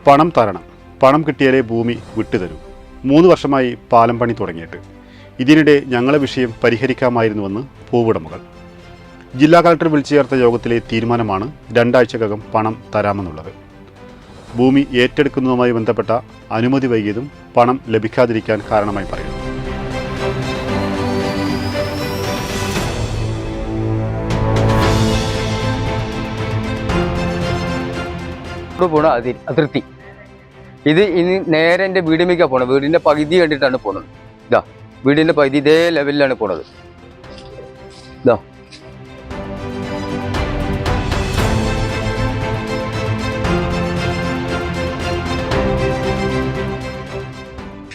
പണം തരണം, പണം കിട്ടിയാലേ ഭൂമി വിട്ടുതരൂ. 3 വർഷമായി പാലം പണി തുടങ്ങിയിട്ട്. ഇതിനിടെ ഞങ്ങളെ വിഷയം പരിഹരിക്കാമായിരുന്നുവെന്ന് ഭൂവുടമകൾ. ജില്ലാ കളക്ടർ വിളിച്ചു ചേർത്ത യോഗത്തിലെ തീരുമാനമാണ് 2 ആഴ്ചക്കകം പണം തരാമെന്നുള്ളത്. ഭൂമി ഏറ്റെടുക്കുന്നതുമായി ബന്ധപ്പെട്ട അനുമതി വൈകിയതും പണം ലഭിക്കാതിരിക്കാൻ കാരണമായി പറയുന്നു. അതിർത്തി ഇത് ഇനി നേരെ എൻ്റെ വീടിലേക്കാണ് പോണത്. വീടിൻ്റെ പകുതി കണ്ടിട്ടാണ് പോണത്. ഇതാ വീടിൻ്റെ പകുതി ഇതേ ലെവലിലാണ് പോണത്. ഇതാ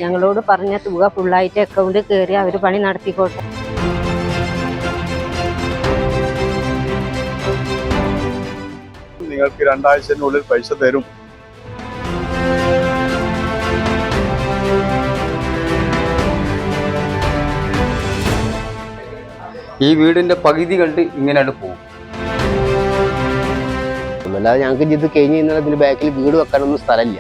ഞങ്ങളോട് പറഞ്ഞ തുക ഫുള്ളായിട്ട് അക്കൗണ്ട് കയറി അവർ പണി നടത്തിക്കോട്ടെ. നിങ്ങൾക്ക് 2 ആഴ്ചയ്ക്കുള്ളിൽ പൈസ തരും. ഈ വീടിന്റെ പകുതി കണ്ട് ഇങ്ങനെയാണ് പോകും. അല്ലാതെ ഞങ്ങൾക്ക് ഇത് കഴിഞ്ഞ് കഴിഞ്ഞാൽ ഇതിന് ബാക്കിൽ വീട് വെക്കാനൊന്നും സ്ഥലമില്ല.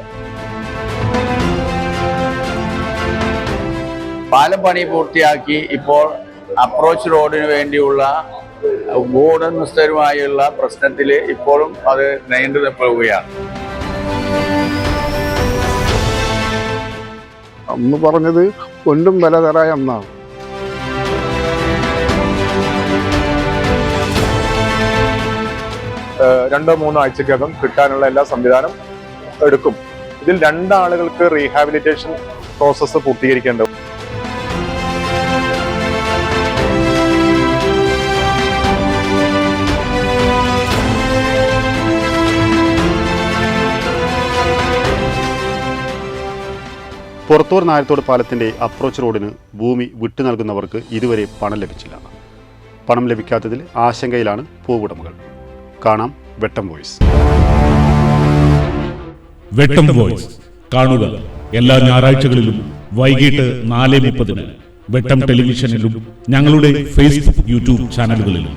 പാലം പണി പൂർത്തിയാക്കി ഇപ്പോൾ അപ്രോച്ച് റോഡിന് വേണ്ടിയുള്ള ഉടമസ്ഥരുമായുള്ള പ്രശ്നത്തിൽ ഇപ്പോഴും അത് നീണ്ടുപോവുകയാണ്. അന്ന് പറഞ്ഞത് കൊണ്ടും വില തരായ എന്നാണ്. രണ്ടോ 3 ആഴ്ചക്കകം കിട്ടാനുള്ള എല്ലാ സംവിധാനം എടുക്കും. ഇതിൽ 2 ആളുകൾക്ക് റീഹാബിലിറ്റേഷൻ പ്രോസസ്സ് പൂർത്തീകരിക്കേണ്ടത്. പുറത്തൂർ നായത്തോട് പാലത്തിൻ്റെ അപ്രോച്ച് റോഡിന് ഭൂമി വിട്ടു നൽകുന്നവർക്ക് ഇതുവരെ പണം ലഭിച്ചില്ല. പണം ലഭിക്കാത്തതിൽ ആശങ്കയിലാണ് ഭൂവുടമകൾ. കാണാം വെട്ടം വോയിസ്. വെട്ടം വോയിസ് കാണുക എല്ലാ ഞായറാഴ്ചകളിലും വൈകിട്ട് 4:30 വെട്ടം ടെലിവിഷനിലും ഞങ്ങളുടെ ഫേസ്ബുക്ക്, യൂട്യൂബ് ചാനലുകളിലും.